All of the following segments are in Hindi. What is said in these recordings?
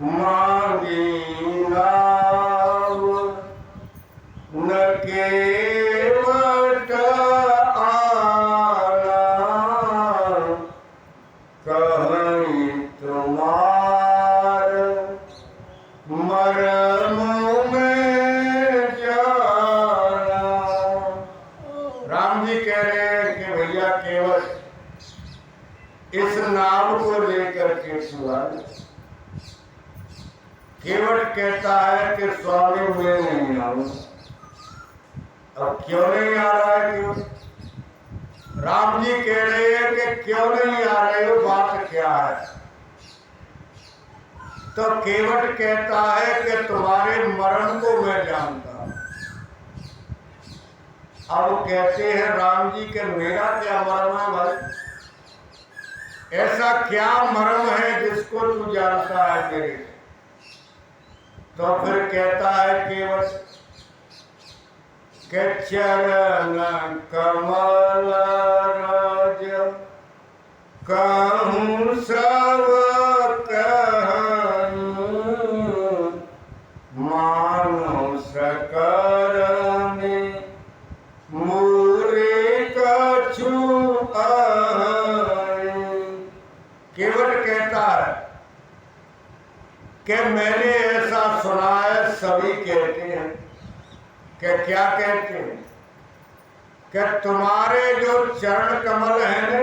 मांगी नाव न केवट आना, कहीं तुम्हार मरम में जाना। राम जी कह रहे हैं कि भैया केवल इस नाव को लेकर के चुआ। केवट कहता है कि स्वामी मैं नहीं आऊं। अब क्यों नहीं आ रहा है? क्यों? राम जी कह रहे हैं कि क्यों नहीं आ रहे हो, बात क्या है? तो केवट कहता है कि तुम्हारे मरण को मैं जानता हूं। अब कहते हैं राम जी के मेरा क्या मर्म है भाई? ऐसा क्या मर्म है जिसको तू जानता है मेरे? तो फिर कहता है केवट के चरण कमल राज कहूँ सब कहूँ, मानुष करने मूरे कछु आए। केवट कहता है कि मैंने ऐसा सुना है, सभी कहते हैं कि क्या कहते हैं कि तुम्हारे जो चरण कमल हैं ना,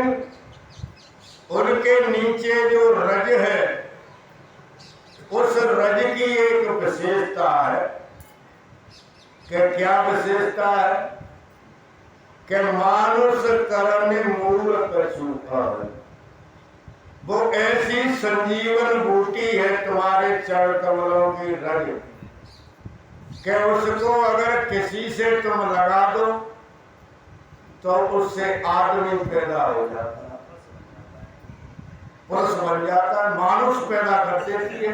उनके नीचे जो रज है, उस रज की एक विशेषता है। कि क्या विशेषता है? कि मानुष करने मूल कछु आए। वो ऐसी संजीवन बूटी है तुम्हारे चरण कमलों की रज, कि उसको अगर किसी से तुम लगा दो तो उससे आदमी पैदा हो जाता है, पुरुष बन जाता है, मानुष पैदा कर देती है।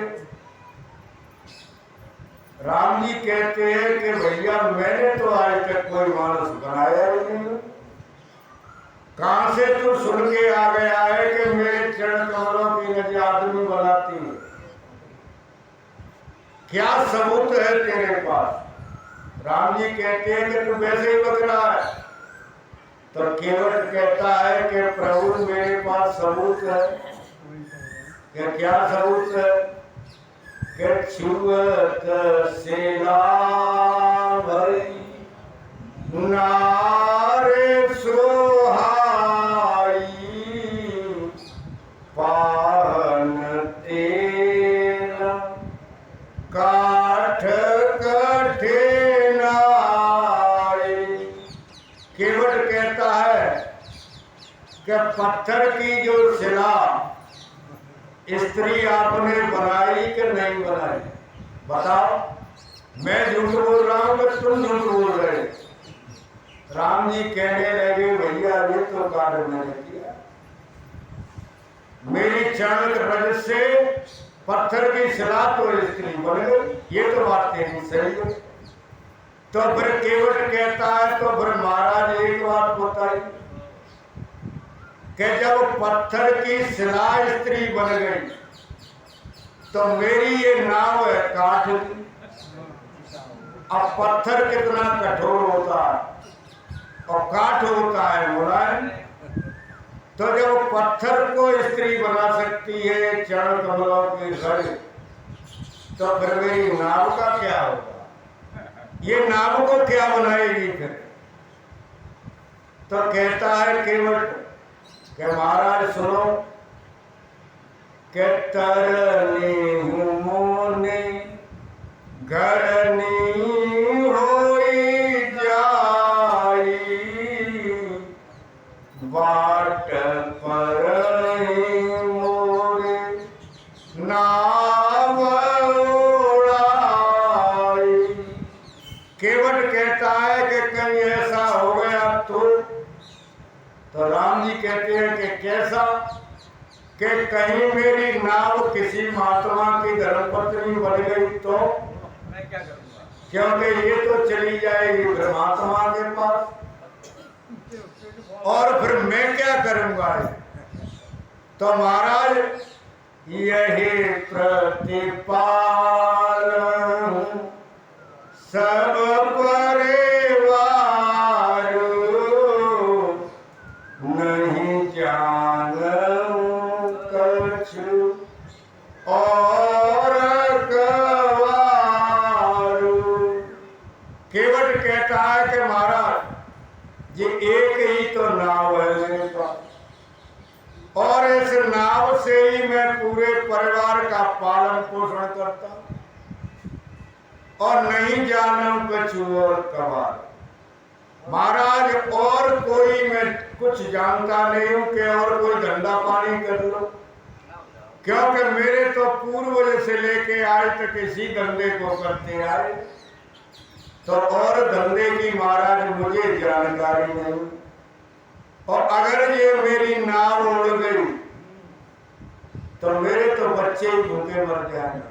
राम जी कहते हैं कि भैया मैंने तो आज तक कोई मानुष बनाया ही नहीं। कहां से तू सुन के आ गया है कि मेरे चरण कमलों की रज आदमी बनाती है? क्या सबूत है तेरे पास? राम जी कहते हैं कि तू वैसे ही बक रहा है। तो केवट कहता है कि प्रभु मेरे पास सबूत है। कि क्या सबूत है? कि छुअत सेला भई नारे सोहाई, पाहन तेल काठ कठिनाई। केवट कहता है कि पत्थर की जो शिला स्त्री आपने बनाई कि नहीं बनाई? बताओ। मैं झूठ बोल रहा हूं कि तुम झूठ बोल रहे? राम जी कहने लगे भैया ये तो कार्य मैंने किया। मेरी चरण रज से पत्थर की शिला तो स्त्री बन गई। ये तो बात तेरी सही है। तो फिर केवट कहता है तो फिर महाराज एक बात बताई कि जब पत्थर की शिला स्त्री बन गई तो मेरी ये नाव है काठ की। अब पत्थर कितना कठोर होता है और काठ होता है मुलायम। तो जब पत्थर को स्त्री बना सकती है चरण कमलों की रज, तो फिर मेरी नाव का क्या होगा? ये नाव को क्या बनाएगी फिर? तो कहता है केवट कि महाराज सुनो कि तरनी मोने घरनी होई जाई, बाट पर मोरे नाव उड़ाई। केवट कहता है कि कहीं ऐसा हो गया तो राम जी कहते हैं कि कैसा? कि कहीं मेरी नाव किसी महात्मा की धर्मपत्नी बन गई तो मैं क्या करूंगा? क्योंकि ये तो चली जाएगी महात्मा के पास, और फिर मैं क्या करूंगा? तो महाराज यही प्रतिपालन सब परिवार नहीं जानूं कछु और गवारू। केवट कहता है कि महाराज ये एक ही तो नाव है मेरे पास, और इस नाव से ही मैं पूरे परिवार का पालन पोषण करता हूं, और नहीं जानूं कछु और कवार। महाराज और कोई मैं कुछ जानता नहीं हूं कि और कोई धंधा पानी कर लो, क्योंकि मेरे तो पूर्वज से लेके आज तक इसी धंधे को करते आए, तो और धंधे की महाराज मुझे जानकारी नहीं। और अगर ये मेरी नाव उड़ गई तो मेरे तो बच्चे ही भूखे मर जाएंगे,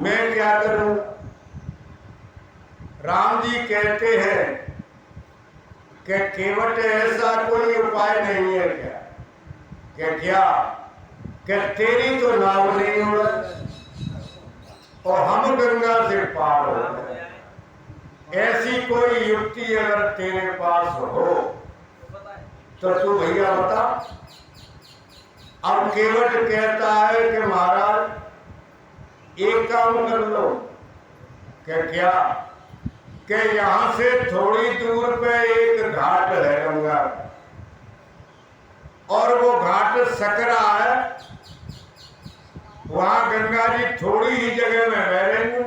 मैं क्या करूं? राम जी कहते हैं कि केवट ऐसा कोई उपाय नहीं है क्या कि तेरी तो नाव नहीं उड़ और हम गंगा से पार हो गए। ऐसी कोई युक्ति अगर तेरे पास हो तो तू भैया बता। अब केवट कहता है कि महाराज एक काम कर लो क्या कि यहां से थोड़ी दूर पे एक घाट है गंगा, और वो घाट सकरा है, वहां गंगा जी थोड़ी ही जगह में बहरेंगे।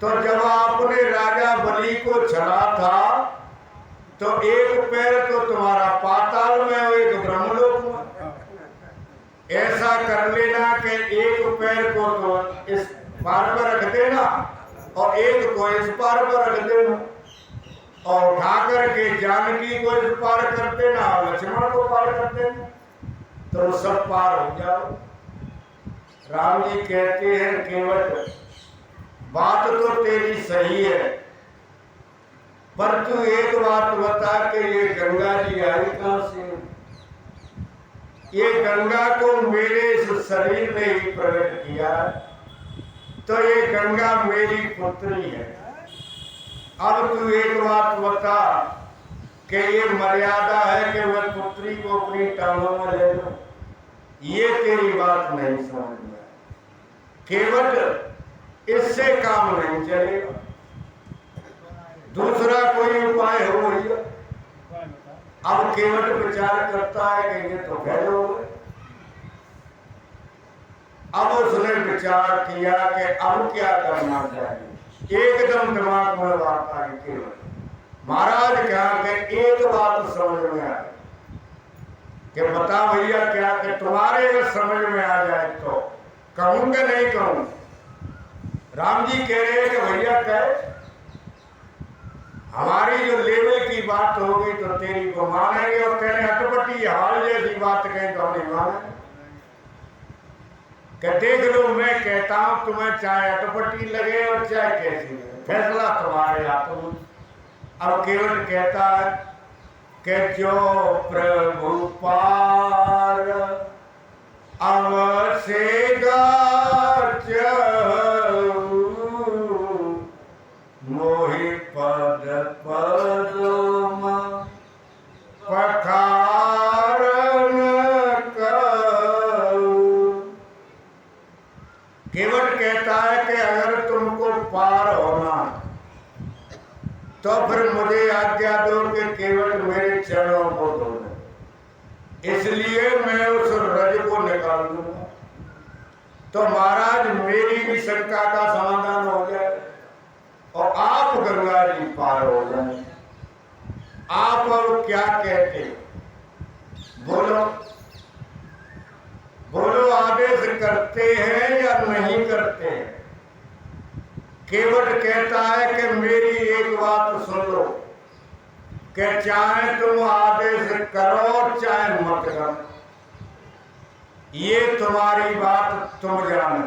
तो जब आपने राजा बलि को छला था तो एक पैर तो तुम्हारा पाताल में और एक ब्रह्मलोक में। ऐसा कर लेना कि एक पैर को तो इस पार पर रख देना और एक को इस पार पर रख देना, और उठा करके जानकी को इस पार कर देना और लक्ष्मण को पार कर देना, तो सब पार हो जाओ। राम जी कहते हैं केवट बात तो तेरी सही है, पर तू एक बात बता कि ये गंगा जी आई कहां से? ये गंगा को मेरे इस शरीर ने ही प्रकट किया, तो ये गंगा मेरी पुत्री है। अब तू एक बात बता कि ये मर्यादा है कि मैं पुत्री को अपनी टांगों में ले लूं? ये तेरी बात नहीं समझ में। केवट इससे काम नहीं चलेगा, दूसरा कोई उपाय हो भैया। अब केवट विचार करता है कि ये तो गए हो गए। अब उसने विचार किया कि अब क्या करना चाहिए। एकदम दिमाग में बात आई केवट, महाराज क्या कि एक बात समझ में आई कि बता भैया क्या कि तुम्हारे अगर समझ में आ जाए तो कहूं कि नहीं कहूं? राम जी कह रहे हैं कि भैया कह, हमारी जो लेवल की बात होगी तो तेरी को मानेंगे, और कहने अटपटी हाल जैसी बात कहें तो नहीं मानेंगे। कि देख लो मैं कहता हूं तुम्हें चाहे अटपटी लगे और चाहे कैसी लगे, फैसला तुम्हारे हाथों में। अब केवट कहता है कि जो प्रभु पार अवश्य मोहि पद पदम पखारन करूं। केवट कहता है कि अगर तुमको पार होना तो फिर मुझे आज्ञा दो कि केवट मेरे चरणों को धो दे, इसलिए मैं उस रज को निकाल दूंगा, तो महाराज मेरी भी शंका का समाधान हो जाए और आप गंगा जी पार हो जाए। आप अब क्या कहते? बोलो बोलो, आदेश करते हैं या नहीं करते हैं? केवट कहता है कि मेरी एक बात सुन लो कि चाहे तुम आदेश करो चाहे मत करो, ये तुम्हारी बात तुम जानो,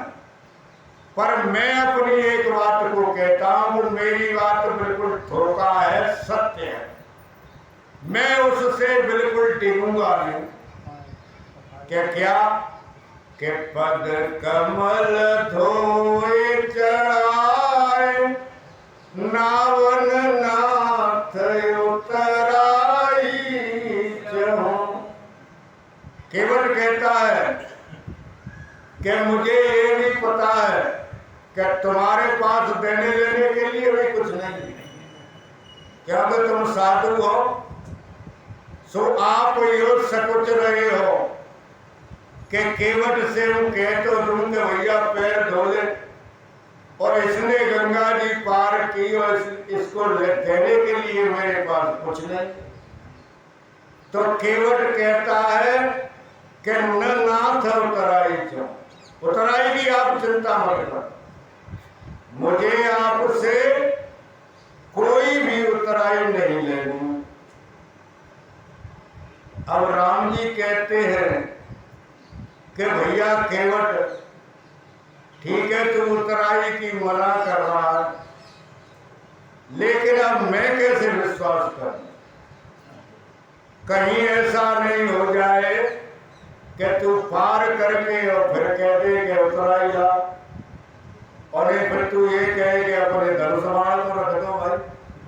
पर मैं अपनी एक बात को कहता हूं, मेरी बात बिल्कुल धोखा है, सत्य है, मैं उससे बिल्कुल टिकूंगा नहीं। क्या के पद कमल धोए चढ़ाए, नावन नाथ उतराई जहो। केवट कहता है कि मुझे ये नहीं पता है कि तुम्हारे पास देने लेने के लिए भी कुछ नहीं, क्या कि तुम साधु हो, सो आप यो सकुच रहे हो कि केवट से वो कह तो दूं कि भैया पैर धो ले, और इसने गंगा जी पार की और इसको देने के लिए मेरे पास कुछ नहीं। तो केवट कहता है कि न नाथ उतराई जो, उतराई की आप चिंता मत करो, मुझे आपसे कोई भी उतराई नहीं लेनी। अब राम जी कहते हैं कि भैया केवट ठीक है, तू उतराई की मना कर रहा है, लेकिन अब मैं कैसे विश्वास करूं? कहीं ऐसा नहीं हो जाए कि तू पार करके और फिर कह दे कि उतराई ला, और फिर तू ये कहे कि अपने धन संभाल को रख दो भाई,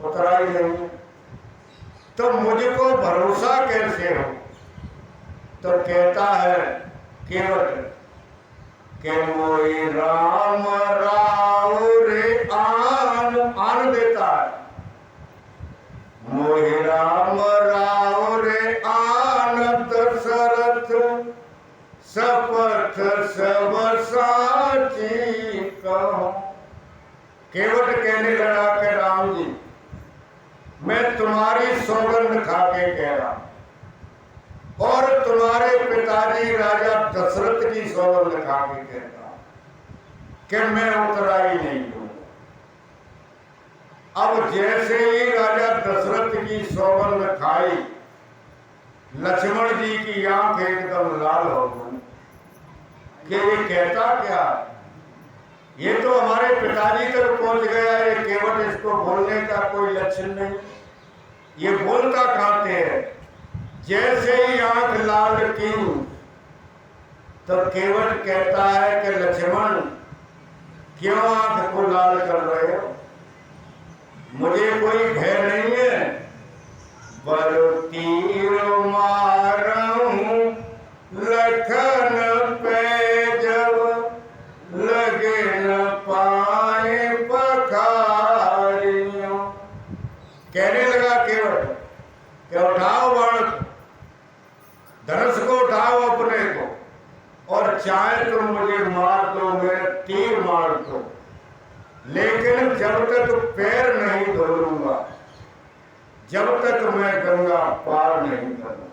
उतराई नहीं। तो मुझको भरोसा कैसे हो? तो कहता है केवट के मोई राम राव रे आन, आन देता है, मोहि राम राव रे आन दशरथ सपथ सब साची कहो। केवट कहने लगा कि राम जी, मैं तुम्हारी सौगंध खा के कह रहा हूं, और तुम्हारे पिताजी राजा दशरथ की सौगंध खा के कहता हूं कि मैं उतराई नहीं दूंगा। अब जैसे ही राजा दशरथ की सौगंध खाई, लक्ष्मण जी की आंख एकदम लाल हो गई कि ये कहता क्या, ये तो हमारे पिताजी तक पहुंच गया है, केवट इसको बोलने का कोई लक्षण नहीं, ये बोलता कहां है। जैसे ही आंख लाल की तो केवट कहता है कि लक्ष्मण क्यों आंख को लाल कर रहे हो, मुझे कोई भय नहीं है, बल तीर मारूं लखन पे जब लगे न पाए पखारियों। कहने लगा केवट कि उठाओ बाण, धनुष को उठाओ अपने को, और चाहे तुम मुझे मार दो, मेरे तीर मार दो, लेकिन जब तक पैर नहीं धो लूंगा, जब तक मैं गंगा पार नहीं करूंगा।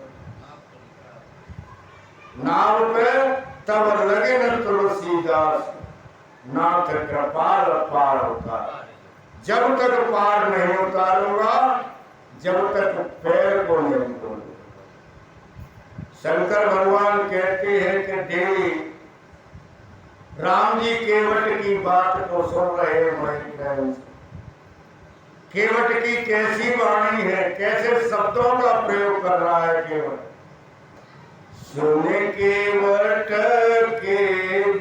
नाव पे तब लगे न तुलसीदास, नाथ कृपाल पार होता, जब तक पार नहीं उतारूंगा, जब तक पैर को नहीं धोऊंगा। शंकर भगवान कहते हैं कि देवी राम जी केवट की बात को सुन रहे हैं, केवट की कैसी वाणी है, कैसे शब्दों का प्रयोग कर रहा है केवट। सुने केवट के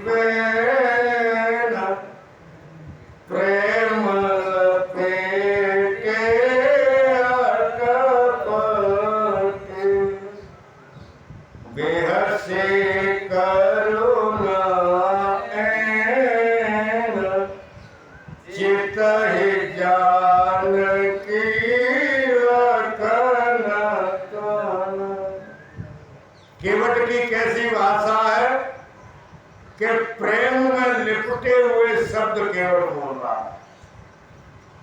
बैन प्रेम केवट की कैसी भाषा है कि प्रेम में लिपटे हुए शब्द केवट बोल रहा है,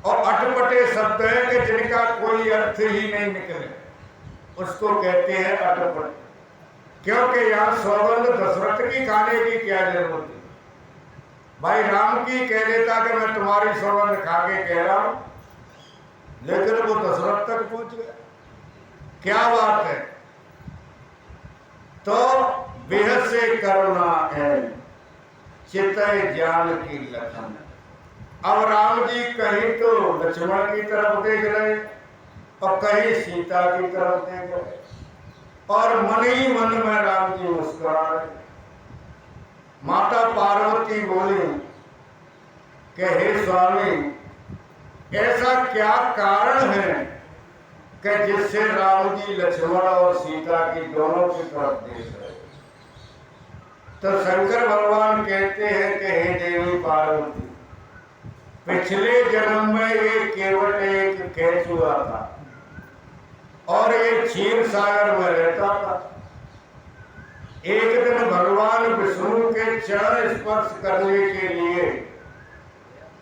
और अटपटे शब्द है कि जिनका कोई अर्थ ही नहीं निकले, उसको कहते हैं अटपट। क्योंकि यहाँ सौगंध दशरथ की खाने की क्या जरूरत है, भाई राम की कह देता कि मैं तुम्हारी सौगंध खा के कह रहा हूं, लेकिन वो दशरथ तक पहुंच गया, क्या बात है। तो बेहद से करुणा है चितय ज्ञान की लखन। अब राम जी कहीं तो लक्ष्मण की तरफ देख रहे और कहीं सीता की तरफ देख रहे, और मन ही मन में राम जी मुस्कुरा रहे। माता पार्वती बोली कि हे स्वामी, ऐसा क्या कारण है कि जिससे राम जी लक्ष्मण और सीता की दोनों की तरफ देख रहे? तो शंकर भगवान कहते हैं कि हे देवी पार्वती, पिछले जन्म में ये केवट एक केचुआ था और ये क्षीर सागर में रहता था। एक दिन भगवान विष्णु के चरण स्पर्श करने के लिए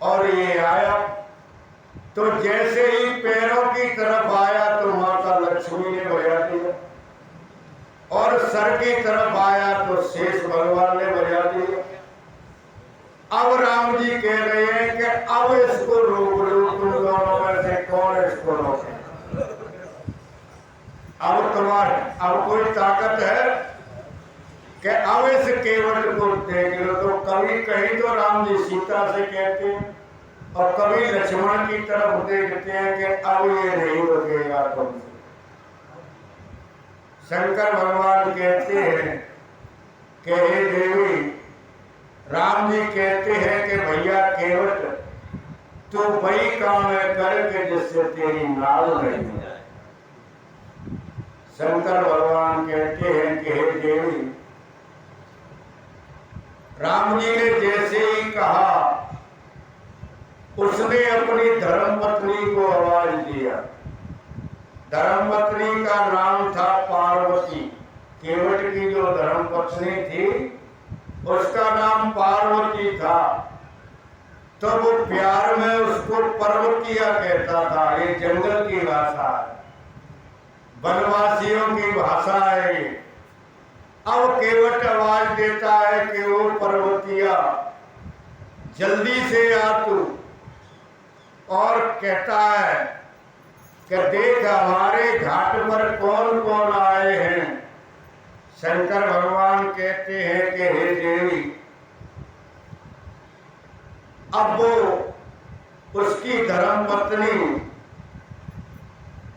और ये आया, तो जैसे ही पैरों की तरफ आया तो माता लक्ष्मी ने बजा दिया, और सर की तरफ आया तो शेष भगवान ने बजा दिया। अब राम जी कह रहे हैं कि अब इसको रोक लो, तुम दोनों में से कौन इसको रोके? अब कोई ताकत है कि अब इस केवट को देख लो? तो कभी कहीं तो राम जी सीता से कहते हैं और कभी लक्ष्मण की तरफ देखते हैं कि अब ये नहीं रुकेगा तुमसे। शंकर भगवान कहते हैं कि हे देवी, राम जी कहते हैं कि भैया केवट, तो वही काम है करके जिससे तेरी नाल नहीं हो जाए। शंकर भगवान कहते हैं कि हे देवी, राम जी ने जैसे ही कहा, उसने अपनी धर्मपत्नी को आवाज दिया। धर्मपत्नी का नाम था पार्वती। केवट की जो धर्मपत्नी थी उसका नाम पार्वती था। तो वो प्यार में उसको पर्वतिया कहता था। ये जंगल की भाषा है, वनवासियों की भाषा है ये। अब केवट आवाज देता है कि वो पर्वतिया, जल्दी से आ तू, और कहता है कि देख हमारे घाट पर कौन कौन आए हैं। शंकर भगवान कहते हैं कि हे देवी, अब वो उसकी धर्मपत्नी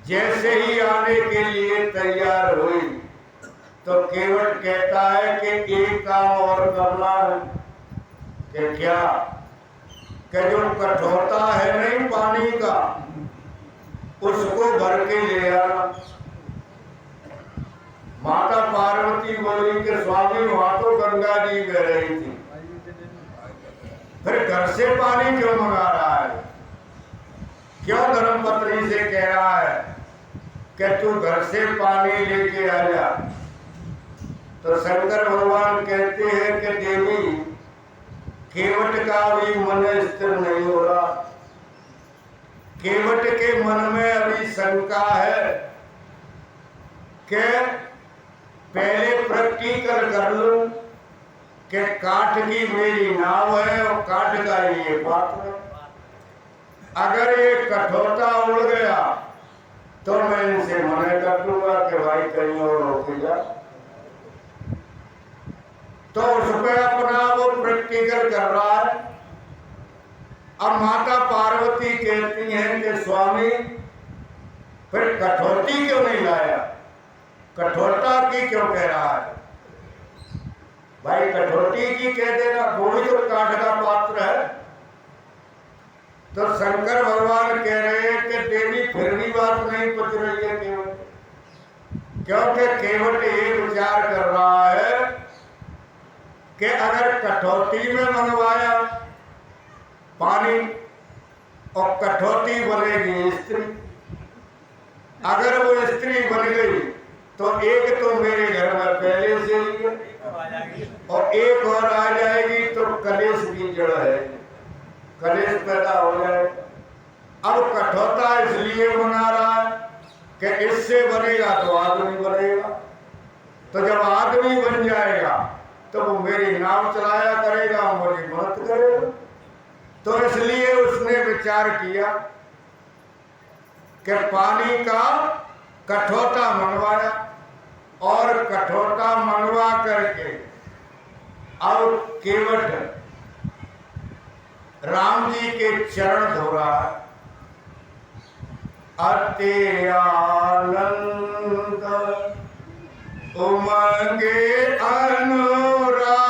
जैसे ही आने के लिए तैयार हुई तो केवट कहता है कि एक काम और करना है। कि क्या? कि जो कठोरता है नहीं पानी का, उसको भर के ले आना। माता पार्वती बोली कि स्वामी वहां तो गंगा जी बह रही थी, फिर घर से पानी क्यों मंगा रहा है? क्यों धर्मपत्नी से कह रहा है कि तू घर से पानी लेके आ जा? तो शंकर भगवान कहते हैं कि देवी, केवट का भी मन स्थिर नहीं हो रहा। केवट के मन में अभी शंका है कि पहले प्रैक्टिकल कर लूं कि काठ की मेरी नाव है और काठ का ये पात्र। अगर ये कठोरता उड़ गया तो मैं इनसे मना कर दूंगा कि भाई कहीं और रोके जा। तो उस पर अपना वो प्रैक्टिकल कर रहा है। अब माता पार्वती कहती हैं कि स्वामी, फिर कठोरती क्यों नहीं लाया? कठोरता की क्यों कह रहा है? भाई कठोरती की कह देना, वो भी तो काठ का पात्र है। तो शंकर भगवान कह रहे हैं कि देवी फिर भी बात नहीं पच रही है केवट, क्योंकि केवट ये विचार कर रहा है कि अगर कठौती में मंगवाया पानी और कठौती बनेगी स्त्री, अगर वो स्त्री बन गई तो एक तो मेरे घर में पहले से ही है और एक और आ जाएगी तो कलेश की जड़ है, कलेश पैदा हो जाएगा। अब कठौता इसलिए बना रहा है कि इससे बनेगा तो आदमी बनेगा, तो जब आदमी बन जाएगा तो वो मेरी नाव चलाया करेगा, मुझे मदद करेगा। तो इसलिए उसने विचार किया कि पानी का कठौता मंगवाया और कठौता मंगवा करके अब केवट राम जी के चरण धो रहा है। अति आनंद उमंगे अनुराग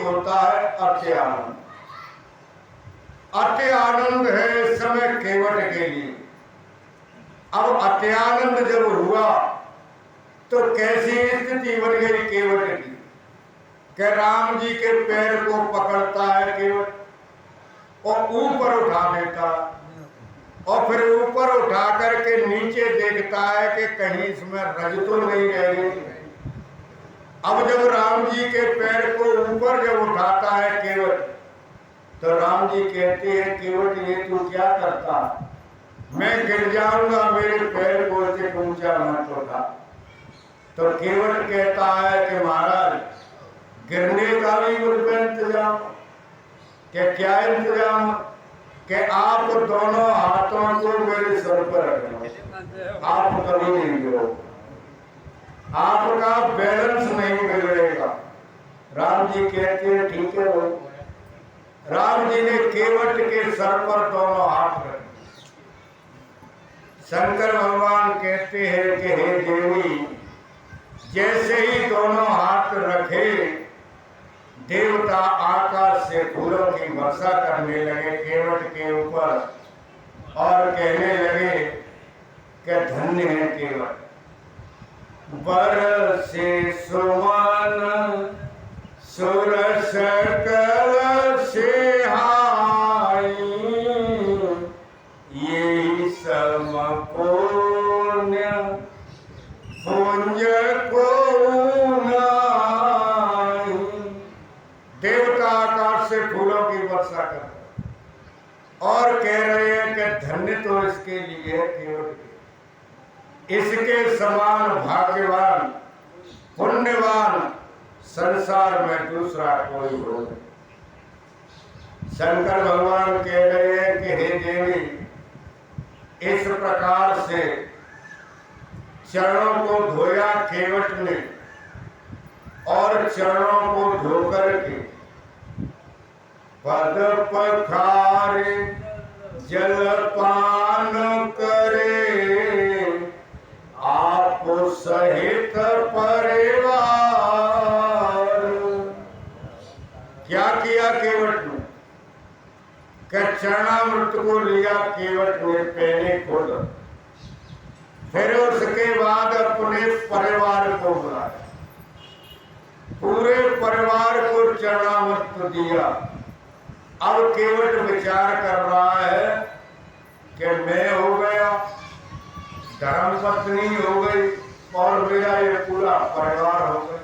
होता है अत्य आनंद। अत्य आनंद है इस समय केवट के लिए। अब अत्यानंद जब हुआ तो कैसी स्थिति बन गई केवट की कि राम जी के पैर को पकड़ता है केवट और ऊपर उठा देता, और फिर ऊपर उठा करके नीचे देखता है कि कहीं इसमें रज तो नहीं रह गई। अब जब राम जी के पैर को ऊपर जब उठाता है केवट, तो राम जी कहते हैं केवट ये तू क्या करता, मैं गिर जाऊंगा, मेरे पैर को इसे ऊंचा मत उठा। तो केवट कहता है कि महाराज गिरने का भी मुझ पर इंतजाम, क्या इंतजाम, कि आप दोनों हाथों को मेरे सर पर रखना, आप कभी नहीं गिरो, आपका बैलेंस नहीं बिगड़ेगा। राम जी कहते हैं ठीक है वो। राम जी ने केवट के सर पर दोनों हाथ रखे। शंकर भगवान कहते हैं कि हे देवी, जैसे ही दोनों हाथ रखे देवता आकाश से फूलों की वर्षा करने लगे केवट के ऊपर और कहने लगे कि धन्य है केवट, बरसे सुमन सुर सकल से हाई, ये सम पुण्य पुंज को नाई। देवता आकाश से फूलों की वर्षा कर और कह रहे हैं कि धन्य तो इसके लिए है केवट के, इसके समान भाग्यवान पुण्यवान संसार में दूसरा कोई हो नहीं। शंकर भगवान कह रहे हैं कि हे देवी, इस प्रकार से चरणों को धोया केवट ने और चरणों को धोकर के पद पखारे जलपान करे, आप सहित परिवार। क्या किया केवट ने, कि चरणामृत को लिया केवट ने पहने खुद, फिर उसके बाद अपने परिवार को बुलाया, पूरे परिवार को चरणामृत दिया। अब केवट विचार कर रहा है कि मैं हो गया, धर्मपत्नी हो गई और मेरा ये पूरा परिवार हो गया,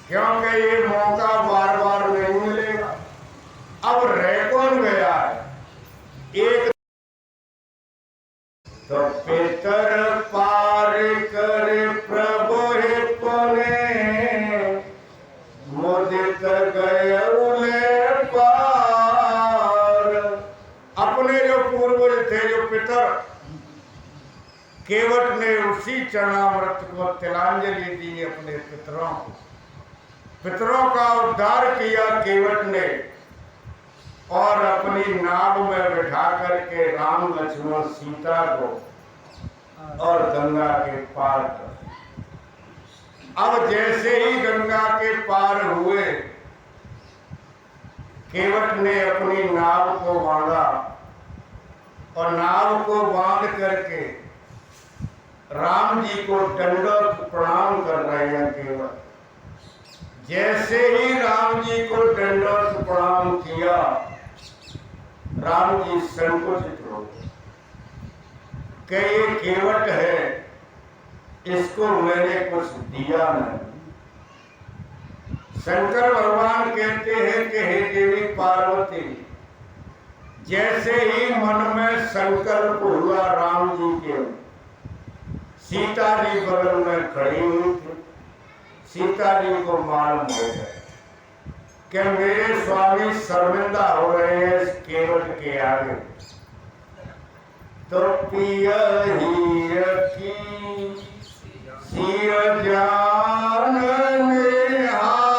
क्योंकि ये मौका बार बार नहीं मिलेगा। अब रह कौन गया है, एक तो पितर पार करे प्रभु पुने, मुदित गए पार। अपने जो पूर्वज थे, जो पितर, केवट ने उसी चरणामृत को तिलांजलि दी अपने पितरों को। पितरों का उद्धार किया केवट ने और अपनी नाव में बिठा करके राम लक्ष्मण सीता को और गंगा के पार कर। अब जैसे ही गंगा के पार हुए, केवट ने अपनी नाव को बांधा और नाव को बांध करके राम जी को दंडवत प्रणाम कर रहे हैं केवट। जैसे ही राम जी को दंडवत प्रणाम किया, राम जी संकुचित हो गए कि ये केवट है, इसको मैंने कुछ दिया नहीं। शंकर भगवान कहते हैं कि हे देवी पार्वती, जैसे ही मन में संकल्प हुआ राम जी के, सीता जी बगल में खड़ी हुई थी। सीता जी को मालूम हो गया कि मेरे स्वामी शर्मिंदा हो रहे हैं इस केवट के आगे, तो पिया ही की सिय जान निहारी,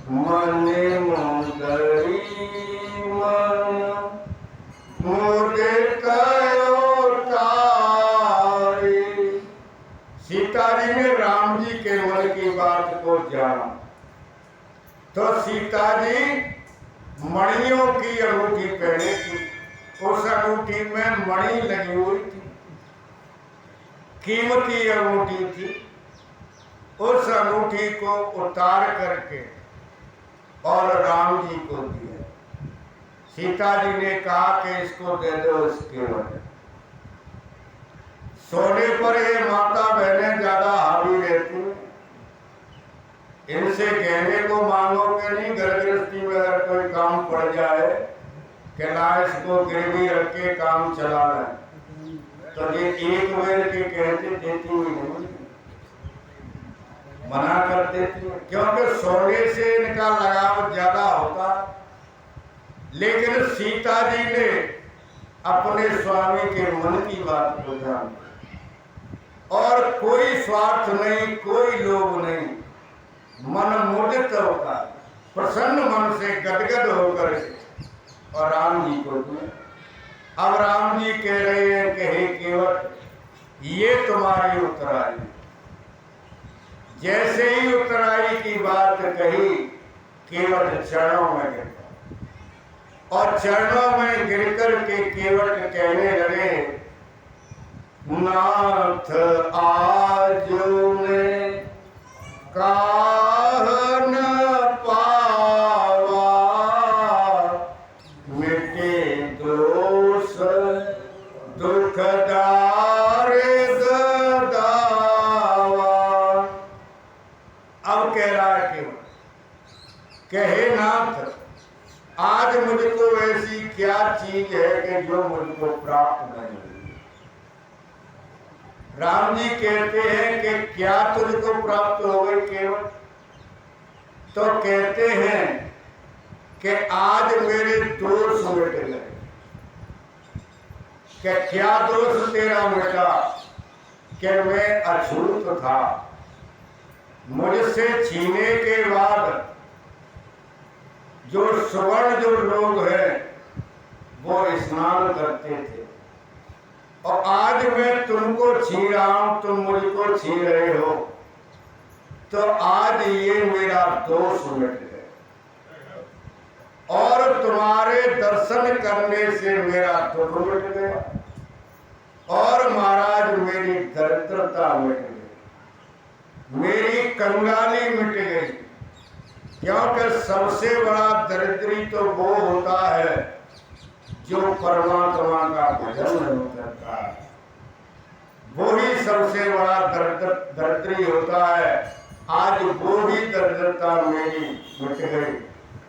मन मुदरी मन मुझे कयो तारी। सीता जी ने राम राम जी के मन की बात को जाना। तो सीता जी मणियों की अंगूठी पहनी थी, उस अंगूठी में मणि लगी हुई थी, कीमती अंगूठी थी। उस अंगूठी को उतार करके और राम जी को दिया। सीता जी ने कहा कि इसको दे दो उस केवट। सोने पर ये माता बहनें ज्यादा हावी रहती हैं, इनसे कहने को मांगोगे नहीं। घर गृहस्थी में अगर कोई काम पड़ जाए कि ना इसको गिरवी रख के काम चला रहे, तो ये एक बार के कहते देती हुई नहीं, मना कर देती है, क्योंकि सोने से इनका लगाव ज्यादा होता। लेकिन सीता जी ने अपने स्वामी के मन की बात को जान, और कोई स्वार्थ नहीं, कोई लोभ नहीं, मन मुदित होकर प्रसन्न मन से गदगद होकर और राम जी को दिए। अब राम जी कह रहे हैं कि हे केवट, ये तुम्हारी उत्तराई। जैसे ही उत्तराई की बात कही, केवट चरणों में गिर गया और चरणों में गिरकर के केवट कहने लगे, नाथ आजो में काह न पावा, मिटे दोष दुख दारिद दावा। अब कह रहा है केवट, कहे नाथ, आज मुझको ऐसी क्या चीज है कि जो मुझको प्राप्त नहीं हुई। राम जी कहते हैं कि क्या तुझको प्राप्त हो गई केवट? तो कहते हैं कि आज मेरे दोष मिट गए। क्या दोष तेरा मिटा? कि मैं अछूत था, मुझसे छीने के बाद जो स्वर्ण जो लोग हैं वो स्नान करते थे, और आज मैं तुमको छीन रहा हूं, तुम मुझको छीन रहे हो, तो आज ये मेरा दोष मिट गया और तुम्हारे दर्शन करने से मेरा दुख मिट गया और महाराज मेरी दरिद्रता मिट गई, मेरी कंगाली मिट गई। क्योंकि सबसे बड़ा दरिद्री तो वो होता है जो परमात्मा का भजन नहीं करता, वो ही सबसे बड़ा दरिद्री होता है। आज वो भी दरिद्रता मेरी मिट गई।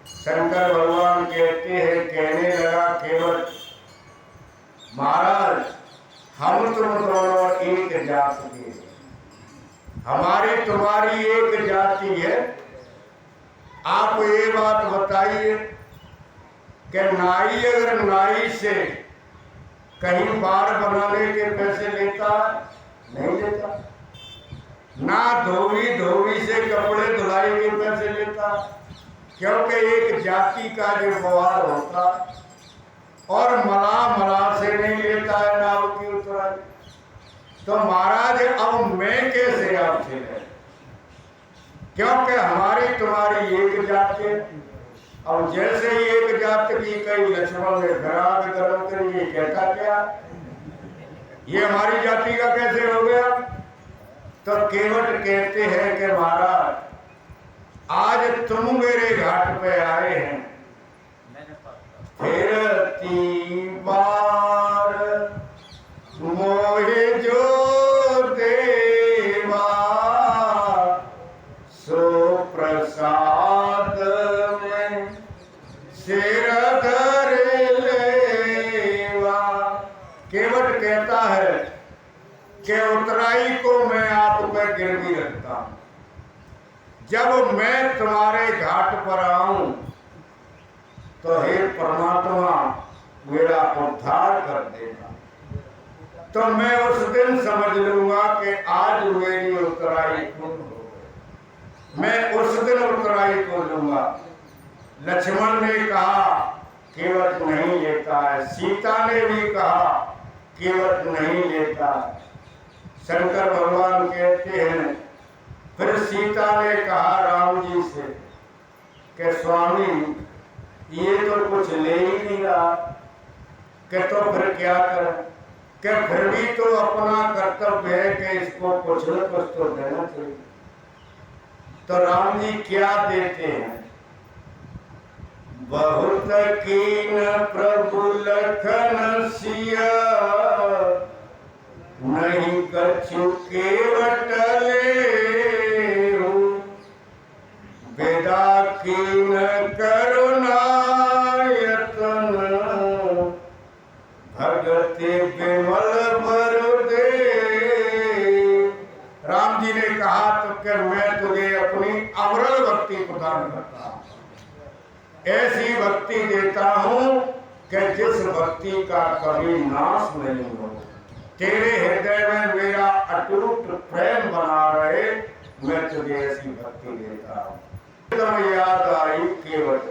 शंकर भगवान कहते हैं, कहने लगा केवट, महाराज हम तुम दोनों एक जाति के, हमारी तुम्हारी एक जाति है। आप ये बात बताइए कि नाई अगर नाई से कहीं बार बनाने के पैसे लेता, नहीं लेता। ना धोबी से कपड़े धुलाई के पैसे लेता, क्योंकि एक जाति का जो व्यवहार होता, और मला से नहीं लेता है नाव की उत्तराई। तो महाराज अब मैं कैसे आपसे ले, क्योंकि हमारी तुम्हारी एक जाति है। अब जैसे ही एक जाति की कई लक्ष्मण ने घराट गर्म कर ये कहता क्या, ये हमारी जाति का कैसे हो गया? तो केवट कहते हैं कि महाराज आज तुम मेरे घाट पे आए हैं, फिर 3 बार मोहे जो देवा, सो प्रसाद में सिर धर लेवा। केवट कहता है कि उतराई को मैं आप पर गिरवी रखता हूं, जब मैं तुम्हारे घाट पर आऊं तो हे परमात्मा मेरा उद्धार कर देना। तो मैं उस दिन समझ लूंगा कि आज मेरी उतराई पूर्ण हो गई, मैं उस दिन उतराई को लूंगा। लक्ष्मण ने कहा केवट नहीं लेता है, सीता ने भी कहा केवट नहीं लेता है। शंकर भगवान कहते हैं फिर सीता ने कहा राम जी से कि स्वामी ये तो कुछ ले ही नहीं रहा, कि तो फिर क्या करें, कि फिर भी तो अपना कर्तव्य है कि इसको कुछ न कुछ तो देना चाहिए। तो राम जी क्या देते हैं? बहुत कीन प्रभु लखन सिया, नहीं कछु केवट लेहु, बेदा कीन करुणा यतन, भगति विमल बरु दे। राम जी ने कहा तो कि मैं तुझे अपनी अमरल भक्ति प्रदान करता हूं, ऐसी भक्ति देता हूं कि जिस भक्ति का कभी नाश नहीं हो। तेरे हृदय में मेरा अटूट प्रेम बना रहे, मैं तुझे ऐसी भक्ति देता हूं। एकदम याद आई केवट